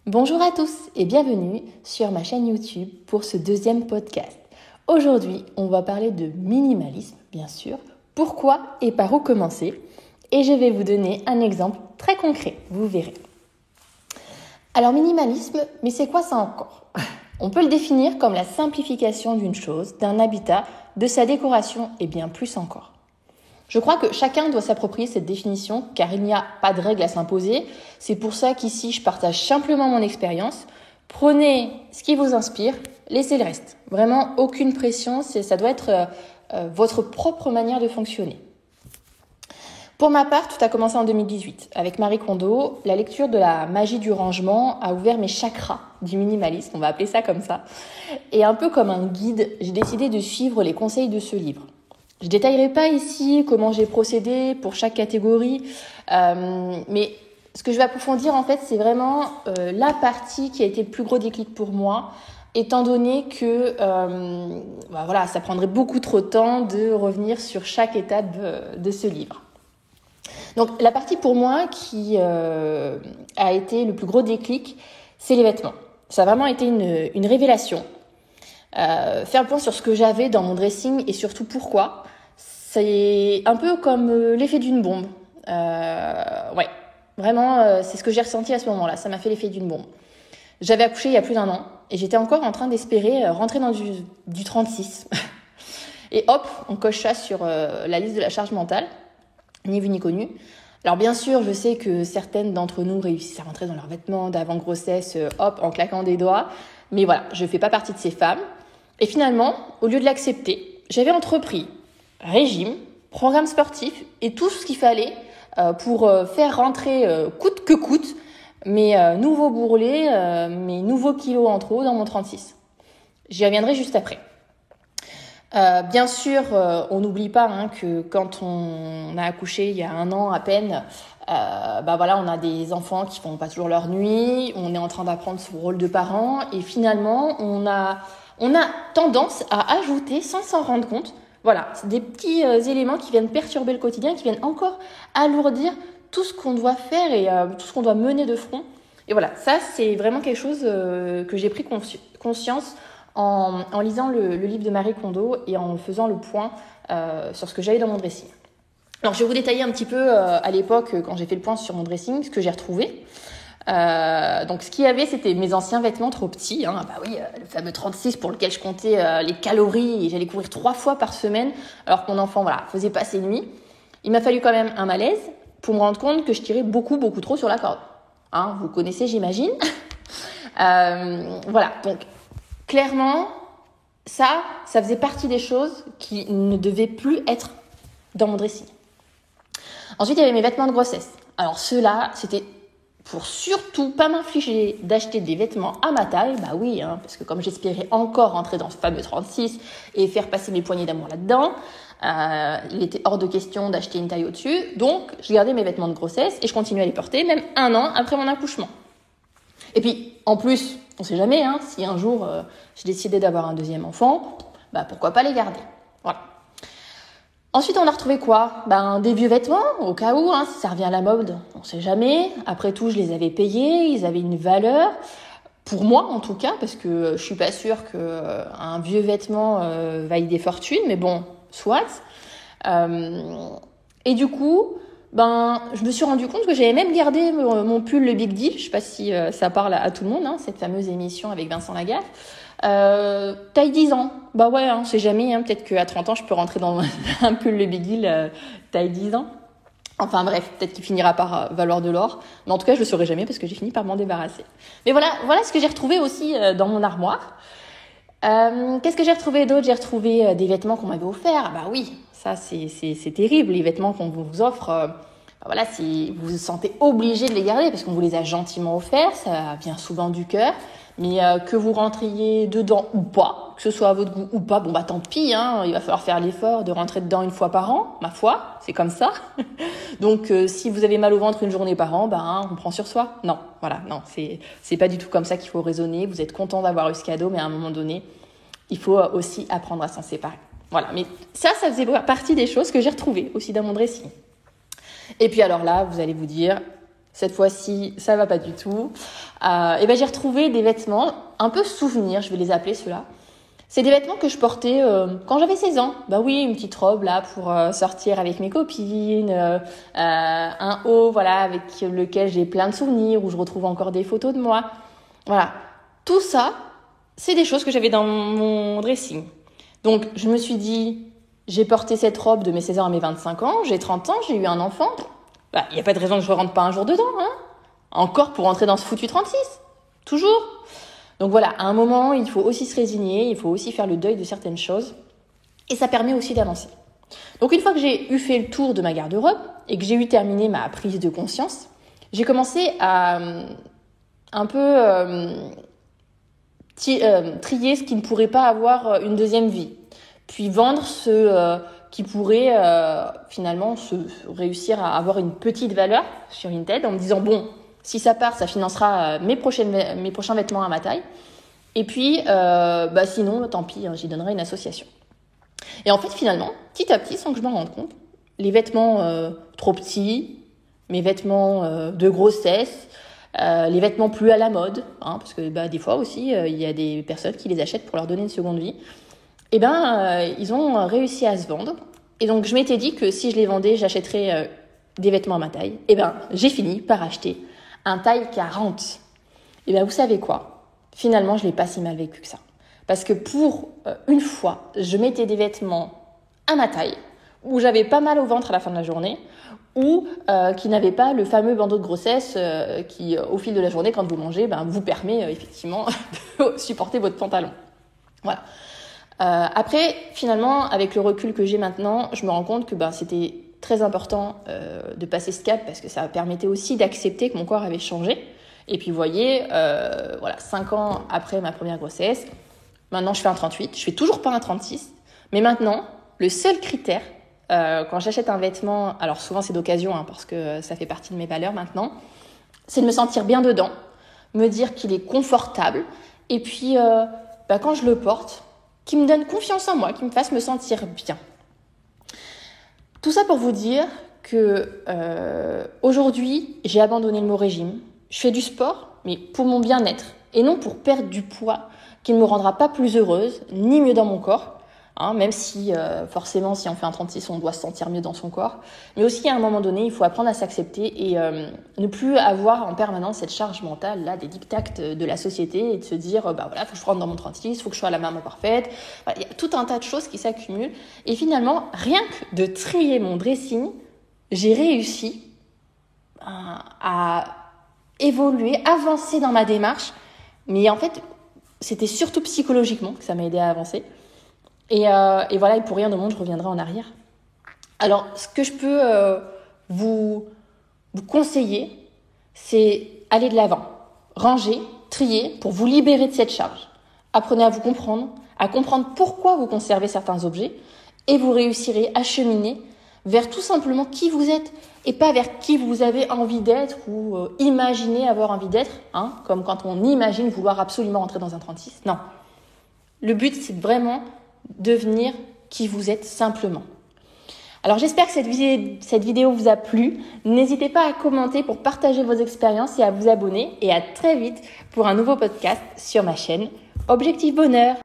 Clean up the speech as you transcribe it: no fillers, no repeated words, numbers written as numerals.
Bonjour à tous et bienvenue sur ma chaîne YouTube pour ce deuxième podcast. Aujourd'hui, on va parler de minimalisme, bien sûr, pourquoi et par où commencer. Et je vais vous donner un exemple très concret, vous verrez. Alors minimalisme, mais c'est quoi ça encore ? On peut le définir comme la simplification d'une chose, d'un habitat, de sa décoration et bien plus encore. Je crois que chacun doit s'approprier cette définition car il n'y a pas de règle à s'imposer. C'est pour ça qu'ici, je partage simplement mon expérience. Prenez ce qui vous inspire, laissez le reste. Vraiment, aucune pression, ça doit être votre propre manière de fonctionner. Pour ma part, tout a commencé en 2018. Avec Marie Kondo, la lecture de la magie du rangement a ouvert mes chakras du minimalisme, on va appeler ça comme ça. Et un peu comme un guide, j'ai décidé de suivre les conseils de ce livre. Je ne détaillerai pas ici comment j'ai procédé pour chaque catégorie, mais ce que je vais approfondir en fait, c'est vraiment la partie qui a été le plus gros déclic pour moi, étant donné que ça prendrait beaucoup trop de temps de revenir sur chaque étape de ce livre. Donc la partie pour moi qui a été le plus gros déclic, c'est les vêtements. Ça a vraiment été une révélation. Faire le point sur ce que j'avais dans mon dressing et surtout pourquoi. C'est un peu comme l'effet d'une bombe. Vraiment, c'est ce que j'ai ressenti à ce moment-là. Ça m'a fait l'effet d'une bombe. J'avais accouché il y a plus d'1 an et j'étais encore en train d'espérer rentrer dans du 36. Et hop, on coche ça sur la liste de la charge mentale, ni vu ni connu. Alors bien sûr, je sais que certaines d'entre nous réussissent à rentrer dans leurs vêtements d'avant-grossesse, en claquant des doigts. Mais voilà, je ne fais pas partie de ces femmes. Et finalement, au lieu de l'accepter, j'avais entrepris régime, programme sportif et tout ce qu'il fallait pour faire rentrer coûte que coûte mes nouveaux bourrelets, mes nouveaux kilos en trop dans mon 36. J'y reviendrai juste après. Bien sûr, on n'oublie pas que quand on a accouché il y a 1 an à peine, on a des enfants qui font pas toujours leur nuit, on est en train d'apprendre son rôle de parent et finalement on a tendance à ajouter sans s'en rendre compte. Voilà, c'est des petits éléments qui viennent perturber le quotidien, qui viennent encore alourdir tout ce qu'on doit faire et tout ce qu'on doit mener de front. Et voilà, ça c'est vraiment quelque chose que j'ai pris conscience en lisant le livre de Marie Kondo et en faisant le point sur ce que j'avais dans mon dressing. Alors je vais vous détailler un petit peu à l'époque quand j'ai fait le point sur mon dressing, ce que j'ai retrouvé. Donc ce qu'il y avait, c'était mes anciens vêtements trop petits, le fameux 36 pour lequel je comptais les calories et j'allais courir 3 fois par semaine alors que mon enfant faisait pas ses nuits. Il m'a fallu quand même un malaise pour me rendre compte que je tirais beaucoup trop sur la corde. Vous connaissez, j'imagine. Donc clairement, ça faisait partie des choses qui ne devaient plus être dans mon dressing. Ensuite, il y avait mes vêtements de grossesse. Alors ceux-là, c'était pour surtout pas m'infliger d'acheter des vêtements à ma taille, parce que comme j'espérais encore rentrer dans ce fameux 36 et faire passer mes poignées d'amour là-dedans, il était hors de question d'acheter une taille au-dessus. Donc, je gardais mes vêtements de grossesse et je continuais à les porter même 1 an après mon accouchement. Et puis, en plus, on sait jamais, si un jour j'ai décidé d'avoir un deuxième enfant, pourquoi pas les garder. Voilà. Ensuite, on a retrouvé quoi ? Des vieux vêtements, au cas où, si ça revient à la mode, on sait jamais. Après tout, je les avais payés, ils avaient une valeur. Pour moi, en tout cas, parce que je suis pas sûre qu'un vieux vêtement vaille des fortunes, mais bon, soit. Et du coup, je me suis rendu compte que j'avais même gardé mon pull Le Big Deal. Je sais pas si ça parle à tout le monde, cette fameuse émission avec Vincent Lagaffe. Taille 10 ans. On sait jamais, peut-être qu'à 30 ans, je peux rentrer dans un pull Le Big Deal taille 10 ans. Enfin bref, peut-être qu'il finira par valoir de l'or. Mais en tout cas, je le saurai jamais parce que j'ai fini par m'en débarrasser. Mais voilà ce que j'ai retrouvé aussi dans mon armoire. Qu'est-ce que j'ai retrouvé d'autre ? J'ai retrouvé des vêtements qu'on m'avait offerts. Ça c'est terrible, les vêtements qu'on vous offre. Si vous vous sentez obligé de les garder parce qu'on vous les a gentiment offerts, ça vient souvent du cœur. Mais que vous rentriez dedans ou pas, que ce soit à votre goût ou pas, tant pis, il va falloir faire l'effort de rentrer dedans 1 fois par an, ma foi, c'est comme ça. Donc si vous avez mal au ventre 1 journée par an, on prend sur soi. Non, c'est pas du tout comme ça qu'il faut raisonner. Vous êtes content d'avoir eu ce cadeau, mais à un moment donné, il faut aussi apprendre à s'en séparer. Voilà, mais ça faisait partie des choses que j'ai retrouvées aussi dans mon dressing. Et puis alors là, vous allez vous dire, Cette fois-ci, ça va pas du tout. Et ben j'ai retrouvé des vêtements un peu souvenirs, je vais les appeler ceux-là. C'est des vêtements que je portais quand j'avais 16 ans. Bah oui, une petite robe là pour sortir avec mes copines, un haut voilà avec lequel j'ai plein de souvenirs où je retrouve encore des photos de moi. Voilà, tout ça, c'est des choses que j'avais dans mon dressing. Donc je me suis dit, j'ai porté cette robe de mes 16 ans à mes 25 ans, j'ai 30 ans, j'ai eu un enfant. Bah, il y a pas de raison que je ne rentre pas un jour dedans, hein. Encore pour rentrer dans ce foutu 36. Toujours. Donc voilà, à un moment, il faut aussi se résigner, il faut aussi faire le deuil de certaines choses. Et ça permet aussi d'avancer. Donc une fois que j'ai eu fait le tour de ma garde-robe et que j'ai eu terminé ma prise de conscience, j'ai commencé à un peu trier ce qui ne pourrait pas avoir une deuxième vie. Puis vendre ce qui pourrait finalement réussir à avoir une petite valeur sur Vinted en me disant bon, si ça part, ça financera mes prochains vêtements à ma taille. Et puis, sinon, tant pis, j'y donnerai une association. Et en fait, finalement, petit à petit, sans que je m'en rende compte, les vêtements trop petits, mes vêtements de grossesse, les vêtements plus à la mode, hein, parce que des fois aussi, il y a des personnes qui les achètent pour leur donner une seconde vie. Et ils ont réussi à se vendre. Et donc, je m'étais dit que si je les vendais, j'achèterais des vêtements à ma taille. J'ai fini par acheter un taille 40. Vous savez quoi ? Finalement, je l'ai pas si mal vécu que ça. Parce que pour une fois, je mettais des vêtements à ma taille, où j'avais pas mal au ventre à la fin de la journée, ou qui n'avaient pas le fameux bandeau de grossesse qui, au fil de la journée, quand vous mangez, vous permet effectivement de supporter votre pantalon. Voilà. Après, finalement, avec le recul que j'ai maintenant, je me rends compte que c'était très important de passer ce cap parce que ça permettait aussi d'accepter que mon corps avait changé. Et puis, vous voyez, 5 ans après ma première grossesse, maintenant je fais un 38. Je fais toujours pas un 36. Mais maintenant, le seul critère, quand j'achète un vêtement, alors souvent c'est d'occasion parce que ça fait partie de mes valeurs maintenant, c'est de me sentir bien dedans, me dire qu'il est confortable. Et puis, quand je le porte, qui me donne confiance en moi, qui me fasse me sentir bien. Tout ça pour vous dire que aujourd'hui, j'ai abandonné le mot régime. Je fais du sport, mais pour mon bien-être et non pour perdre du poids qui ne me rendra pas plus heureuse, ni mieux dans mon corps. Même si forcément, si on fait un 36, on doit se sentir mieux dans son corps. Mais aussi, à un moment donné, il faut apprendre à s'accepter et ne plus avoir en permanence cette charge mentale là, des dictats de la société et de se dire, faut que je rentre dans mon 36, faut que je sois la maman parfaite. Il y a tout un tas de choses qui s'accumulent. Et finalement, rien que de trier mon dressing, j'ai réussi à évoluer, avancer dans ma démarche. Mais en fait, c'était surtout psychologiquement que ça m'a aidé à avancer. Et pour rien au monde, je reviendrai en arrière. Alors, ce que je peux vous conseiller, c'est aller de l'avant. Ranger, trier pour vous libérer de cette charge. Apprenez à vous comprendre, à comprendre pourquoi vous conservez certains objets et vous réussirez à cheminer vers tout simplement qui vous êtes et pas vers qui vous avez envie d'être ou imaginez avoir envie d'être, comme quand on imagine vouloir absolument entrer dans un 36. Non. Le but, c'est vraiment devenir qui vous êtes simplement. Alors j'espère que cette vidéo vous a plu. N'hésitez pas à commenter pour partager vos expériences et à vous abonner. Et à très vite pour un nouveau podcast sur ma chaîne Objectif Bonheur.